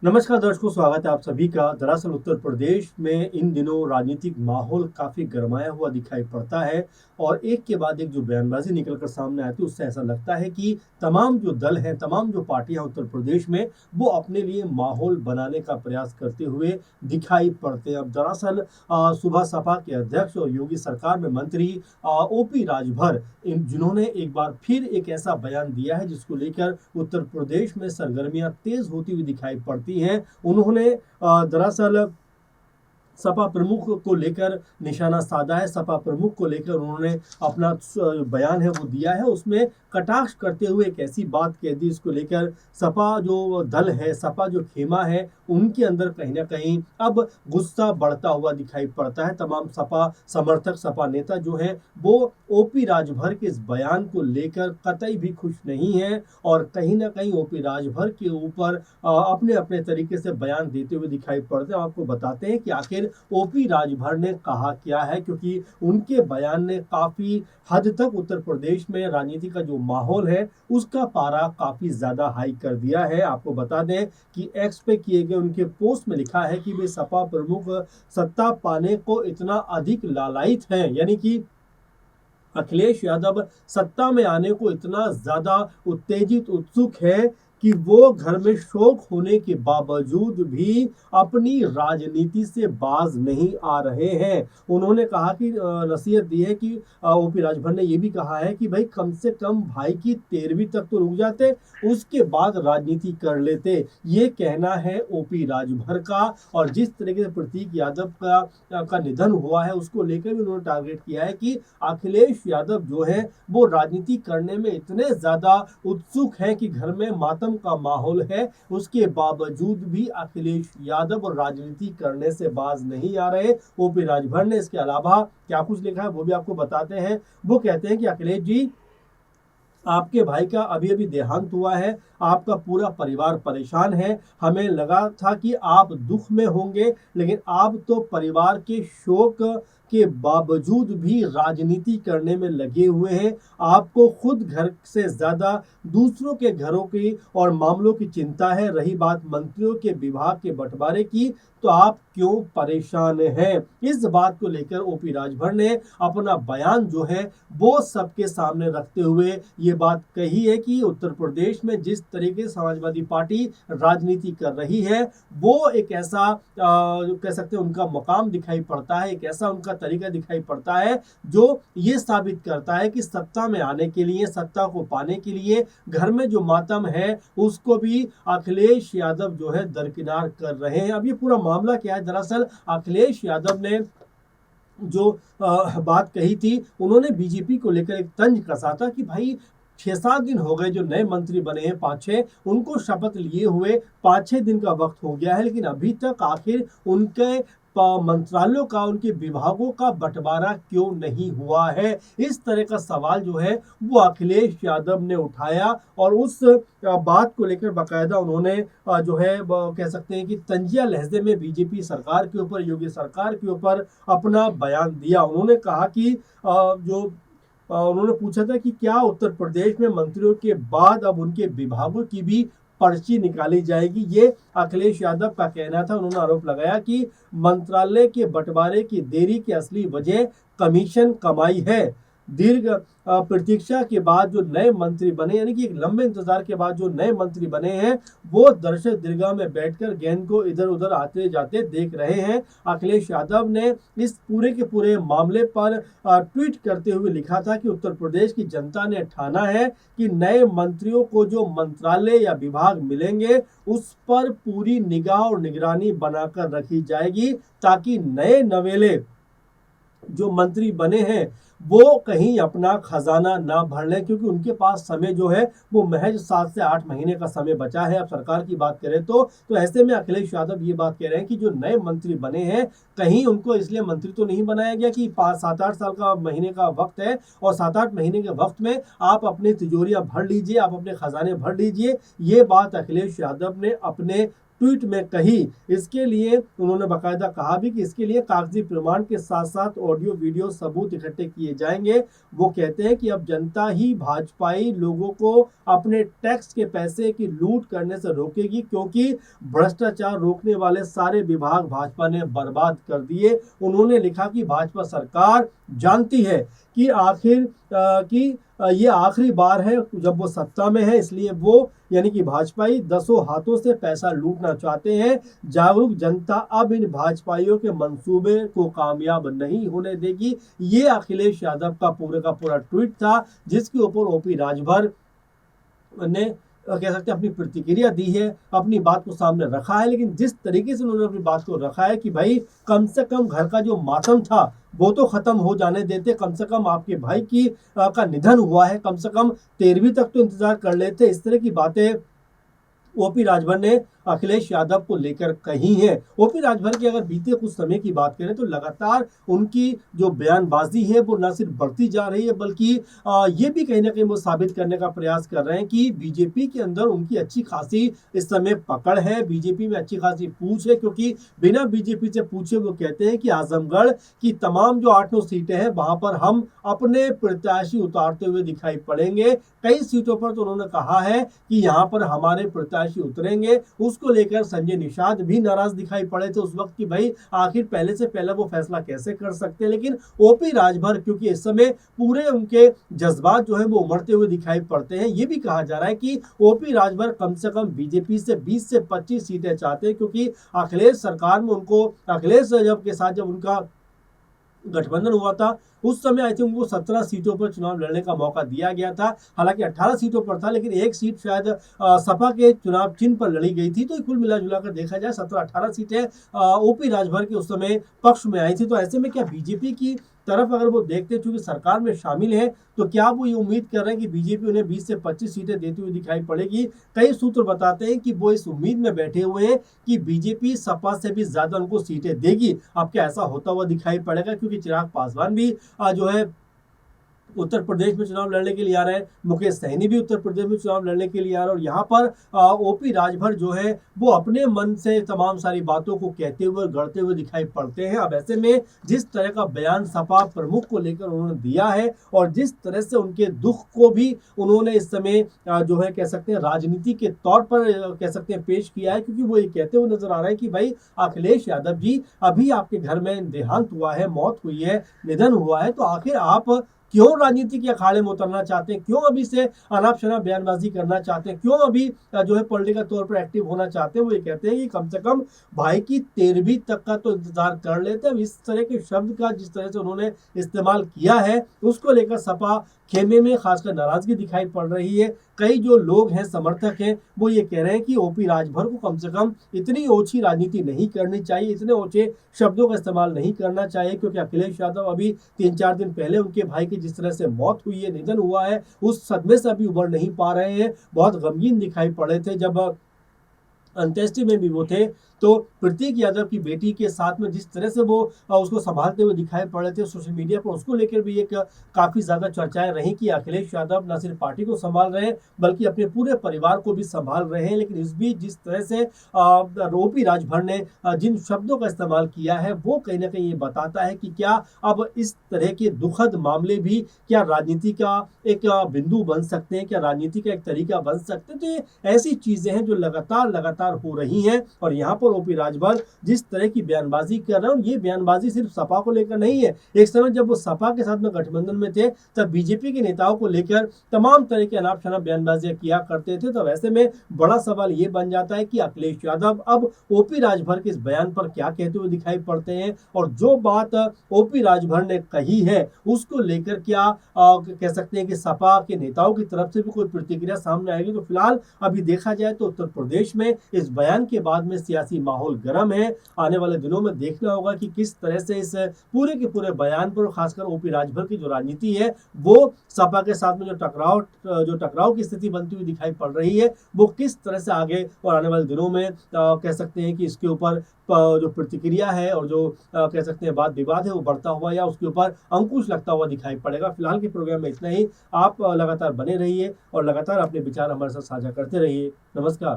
नमस्कार दर्शकों, स्वागत है आप सभी का। दरअसल उत्तर प्रदेश में इन दिनों राजनीतिक माहौल काफ़ी गरमाया हुआ दिखाई पड़ता है और एक के बाद एक जो बयानबाजी निकल कर सामने आती है उससे ऐसा लगता है कि तमाम जो दल हैं, तमाम जो पार्टियां उत्तर प्रदेश में वो अपने लिए माहौल बनाने का प्रयास करते हुए दिखाई पड़ते हैं। अब दरअसल सुबह सपा के अध्यक्ष और योगी सरकार में मंत्री ओपी राजभर जिन्होंने एक बार फिर एक ऐसा बयान दिया है जिसको लेकर उत्तर प्रदेश में सरगर्मियां तेज होती हुई दिखाई पड़ती हैं। उन्होंने दरअसल सपा प्रमुख को लेकर निशाना साधा है। सपा प्रमुख को लेकर उन्होंने अपना बयान है वो दिया है, उसमें कटाक्ष करते हुए एक ऐसी बात कह दी इसको लेकर सपा जो दल है, सपा जो खेमा है, उनके अंदर कहीं ना कहीं अब गुस्सा बढ़ता हुआ दिखाई पड़ता है। तमाम सपा समर्थक, सपा नेता जो हैं वो ओपी राजभर के इस बयान को लेकर कतई भी खुश नहीं है और कहीं ना कहीं ओपी राजभर के ऊपर अपने अपने तरीके से बयान देते हुए दिखाई पड़ते हैं। आपको बताते हैं कि आखिर ओपी राजभर ने कहा क्या है, क्योंकि उनके बयान ने काफी हद तक उत्तर प्रदेश में राजनीति का जो माहौल है उसका पारा काफी ज्यादा हाई कर दिया है। आपको बता दें कि एक्स पे किए गए उनके पोस्ट में लिखा है कि वे सपा प्रमुख सत्ता पाने को इतना अधिक लालायित हैं, यानी कि अखिलेश यादव सत्ता में आने को इतना ज्यादा उत्तेजित उत्सुक है कि वो घर में शौक होने के बावजूद भी अपनी राजनीति से बाज नहीं आ रहे हैं। उन्होंने कहा कि नसीहत दी है कि ओपी राजभर ने ये भी कहा है कि भाई कम से कम भाई की 13वीं तक तो रुक जाते, उसके बाद राजनीति कर लेते। ये कहना है ओपी राजभर का। और जिस तरीके से प्रतीक यादव का निधन हुआ है उसको लेकर भी उन्होंने टारगेट किया है कि अखिलेश यादव जो है वो राजनीति करने में इतने ज्यादा उत्सुक है कि घर में मातम का माहौल है, उसके बावजूद भी अखिलेश यादव और राजनीति करने से बाज नहीं आ रहे। ओपी राजभर ने इसके अलावा क्या कुछ लिखा है वो भी आपको बताते हैं। वो कहते हैं कि अखिलेश जी, आपके भाई का अभी अभी देहांत हुआ है, आपका पूरा परिवार परेशान है। हमें लगा था कि आप दुख में होंगे, लेकिन आप तो परिवार के शोक के बावजूद भी राजनीति करने में लगे हुए हैं। आपको खुद घर से ज्यादा दूसरों के घरों की और मामलों की चिंता है। रही बात मंत्रियों के विभाग के बंटवारे की, तो आप क्यों परेशान हैं? इस बात को लेकर ओपी राजभर ने अपना बयान जो है वो सबके सामने रखते हुए ये बात कही है कि उत्तर प्रदेश में जिस तरीके से समाजवादी पार्टी राजनीति कर रही है वो एक ऐसा कह सकते हैं उनका मकाम दिखाई पड़ता है, एक ऐसा उनका तरीका दिखाई पड़ता है जो ये साबित करता है कि सत्ता में आने के लिए, सत्ता को पाने के लिए घर में जो मातम है उसको भी अखिलेश यादव जो है दरकिनार कर रहे हैं। अब ये पूरा मामला क्या है, दरअसल अखिलेश यादव ने जो बात कही थी, उन्होंने बीजेपी को लेकर एक तंज कसा था कि भाई 6-7 दिन हो गए जो नए मंत्री बने हैं, 5-6, उनको शपथ लिए हुए 5-6 दिन का वक्त हो गया है, लेकिन अभी तक आखिर उनके मंत्रालयों का, उनके विभागों का बंटवारा क्यों नहीं हुआ है? इस तरह का सवाल जो है वो अखिलेश यादव ने उठाया और उस बात को लेकर बाकायदा उन्होंने जो है कह सकते हैं कि तंजिया लहजे में बीजेपी सरकार के ऊपर, योगी सरकार के ऊपर अपना बयान दिया। उन्होंने कहा कि उन्होंने पूछा था कि क्या उत्तर प्रदेश में मंत्रियों के बाद अब उनके विभागों की भी पर्ची निकाली जाएगी? ये अखिलेश यादव का कहना था। उन्होंने आरोप लगाया कि मंत्रालय के बंटवारे की देरी की असली वजह कमीशन कमाई है। दीर्घ प्रतीक्षा के बाद जो नए मंत्री बने, यानी कि एक लंबे इंतजार के बाद जो नए मंत्री बने हैं वो दर्शक दीर्घा में बैठकर गेंद को इधर उधर आते जाते देख रहे हैं। अखिलेश यादव ने इस पूरे के पूरे मामले पर ट्वीट करते हुए लिखा था कि उत्तर प्रदेश की जनता ने ठाना है कि नए मंत्रियों को जो मंत्रालय या विभाग मिलेंगे उस पर पूरी निगाह और निगरानी बनाकर रखी जाएगी, ताकि नए नवेले जो मंत्री बने हैं वो कहीं अपना खजाना ना भर लें, क्योंकि उनके पास समय जो है वो महज 7 से 8 महीने का समय बचा है। अब सरकार की बात करें तो ऐसे में अखिलेश यादव ये बात कह रहे हैं कि जो नए मंत्री बने हैं कहीं उनको इसलिए मंत्री तो नहीं बनाया गया कि 5-7-8 साल का महीने का वक्त है और 7-8 महीने के वक्त में आप अपनी तिजोरियां भर लीजिए, आप अपने खजाने भर लीजिए। ये बात अखिलेश यादव ने अपने ट्वीट में कही। इसके लिए उन्होंने बाकायदा कहा भी कि इसके लिए कागजी प्रमाण के साथ साथ ऑडियो वीडियो सबूत इकट्ठे किए जाएंगे। वो कहते हैं कि अब जनता ही भाजपाई लोगों को अपने टैक्स के पैसे की लूट करने से रोकेगी, क्योंकि भ्रष्टाचार रोकने वाले सारे विभाग भाजपा ने बर्बाद कर दिए। उन्होंने लिखा कि भाजपा सरकार जानती है कि ये आखिरी बार है जब वो सत्ता में है, इसलिए वो यानी कि भाजपाई दसों हाथों से पैसा लूटना चाहते हैं। जागरूक जनता अब इन भाजपाइयों के मंसूबे को कामयाब नहीं होने देगी। ये अखिलेश यादव का पूरा ट्वीट था, जिसके ऊपर ओपी राजभर ने कह सकते हैं अपनी प्रतिक्रिया दी है, अपनी बात को सामने रखा है। लेकिन जिस तरीके से उन्होंने अपनी बात को रखा है कि भाई कम से कम घर का जो मातम था वो तो खत्म हो जाने देते, कम से कम आपके भाई की का निधन हुआ है, कम से कम 13वीं तक तो इंतजार कर लेते। इस तरह की बातें ओपी राजभर ने अखिलेश यादव को लेकर कही है। ओपी राजभर की अगर बीते कुछ समय की बात करें तो लगातार उनकी जो बयानबाजी है वो न सिर्फ बढ़ती जा रही है, बल्कि ये भी कहीं ना कहीं वो साबित करने का प्रयास कर रहे हैं कि बीजेपी के अंदर उनकी अच्छी खासी इस समय पकड़ है, बीजेपी में अच्छी खासी पूछ है। क्योंकि बिना बीजेपी से पूछे वो कहते हैं कि आजमगढ़ की तमाम जो 8-9 सीटें हैं वहां पर हम अपने प्रत्याशी उतारते हुए दिखाई पड़ेंगे। कई सीटों पर तो उन्होंने कहा है कि यहाँ पर हमारे प्रत्याशी उतरेंगे। उसको लेकर संजय निषाद भी नाराज दिखाई पड़े थे उस वक्त कि भाई आखिर पहले से पहले वो फैसला कैसे कर सकते हैं। लेकिन ओपी राजभर क्योंकि इस समय पूरे उनके जज्बात जो है वो उमड़ते हुए दिखाई पड़ते हैं। ये भी कहा जा रहा है कि ओपी राजभर कम से कम बीजेपी से 20 से 25 सीटें चाहते हैं, क्योंकि अखिलेश सरकार में उनको अखिलेश यादव के साथ जब उनका गठबंधन हुआ था उस समय आई थिंक उनको 17 सीटों पर चुनाव लड़ने का मौका दिया गया था। हालांकि 18 सीटों पर था, लेकिन एक सीट शायद सपा के चुनाव चिन्ह पर लड़ी गई थी। तो कुल मिला जुला कर देखा जाए 17-18 सीटें ओपी राजभर के उस समय पक्ष में आई थी। तो ऐसे में क्या बीजेपी की तरफ अगर वो देखते चूंकि सरकार में शामिल है तो क्या वो ये उम्मीद कर रहे हैं कि बीजेपी उन्हें 20 से 25 सीटें देती हुई दिखाई पड़ेगी? कई सूत्र बताते हैं कि वो इस उम्मीद में बैठे हुए हैं कि बीजेपी सपा से भी ज्यादा उनको सीटें देगी। अब क्या ऐसा होता हुआ दिखाई पड़ेगा? क्योंकि चिराग पासवान भी जो है उत्तर प्रदेश में चुनाव लड़ने के लिए आ रहे हैं, मुकेश सहनी भी उत्तर प्रदेश में चुनाव लड़ने के लिए आ रहे हैं, और यहाँ पर ओपी राजभर जो है वो अपने मन से तमाम सारी बातों को कहते हुए गढ़ते हुए दिखाई पड़ते हैं। अब ऐसे में जिस तरह का बयान सपा प्रमुख को लेकर उन्होंने दिया है और जिस तरह से उनके दुख को भी उन्होंने इस समय जो है कह सकते हैं राजनीति के तौर पर कह सकते हैं पेश किया है, क्योंकि वो ये कहते हुए नजर आ रहा है कि भाई अखिलेश यादव जी अभी आपके घर में देहांत हुआ है, मौत हुई है, निधन हुआ है, तो आखिर आप क्यों राजनीति के अखाड़े में उतरना चाहते हैं? क्यों अभी से अनाप शनाप बयानबाजी करना चाहते हैं? क्यों अभी जो है पॉलिटिकल तौर पर एक्टिव होना चाहते हैं? वो ये कहते हैं कि कम से कम भाई की 13वीं तक का तो इंतजार कर लेते हैं। इस तरह के शब्द का जिस तरह से उन्होंने इस्तेमाल किया है उसको लेकर सपा खेमे में खासकर नाराजगी दिखाई पड़ रही है। कई जो लोग हैं, समर्थक हैं, वो ये कह रहे हैं कि ओपी राजभर को कम से कम इतनी ओछी राजनीति नहीं करनी चाहिए, इतने ओछे शब्दों का इस्तेमाल नहीं करना चाहिए, क्योंकि अखिलेश यादव अभी 3-4 दिन पहले उनके भाई की जिस तरह से मौत हुई है, निधन हुआ है, उस सदमे से अभी उबर नहीं पा रहे हैं। बहुत गमगीन दिखाई पड़े थे जब अंत्येष्टि में भी वो थे। तो प्रतीक यादव की बेटी के साथ में जिस तरह से वो उसको संभालते हुए दिखाई पड़ रहे थे सोशल मीडिया पर, उसको लेकर भी एक काफी ज्यादा चर्चाएं रही कि अखिलेश यादव न सिर्फ पार्टी को संभाल रहे हैं बल्कि अपने पूरे परिवार को भी संभाल रहे हैं। लेकिन इस बीच जिस तरह से ओपी राजभर ने जिन शब्दों का इस्तेमाल किया है वो कहीं ना कहीं ये बताता है कि क्या अब इस तरह के दुखद मामले भी क्या राजनीति का एक बिंदु बन सकते हैं, क्या राजनीति का एक तरीका बन सकते हैं? तो ये ऐसी चीजें हैं जो लगातार हो रही हैं। और यहाँ पर ओपी राजभर जिस तरह की बयानबाजी कर रहे हैं, ये बयानबाजी सिर्फ सपा को लेकर नहीं है। एक समय जब वो सपा के साथ में गठबंधन में थे तब बीजेपी के नेताओं को लेकर तमाम तरह के अनाप शनाप बयानबाजियां किया करते थे। तो ऐसे में बड़ा सवाल ये बन जाता है कि अखिलेश यादव अब ओपी राजभर के इस बयान पर क्या कहते हुए दिखाई पड़ते हैं, और जो बात ओपी राजभर ने कही है उसको लेकर क्या कह सकते हैं कि सपा के नेताओं की तरफ से भी कोई प्रतिक्रिया सामने आएगी? तो फिलहाल अभी देखा जाए तो उत्तर प्रदेश में इस बयान के बाद में सियासी माहौल गर्म है। आने वाले दिनों में देखना होगा कि किस तरह से इस पूरे के पूरे बयान पर खासकर ओपी राजभर की जो राजनीति है वो सपा के साथ में जो टकराव की स्थिति बनती हुई दिखाई पड़ रही है वो किस तरह से आगे और आने वाले दिनों में कह सकते हैं कि इसके ऊपर जो प्रतिक्रिया है और जो कह सकते हैं वाद विवाद है वो बढ़ता हुआ या उसके ऊपर अंकुश लगता हुआ दिखाई पड़ेगा। फिलहाल के प्रोग्राम में इतना ही। आप लगातार बने रहिए और लगातार अपने विचार हमारे साथ साझा करते रहिए। नमस्कार।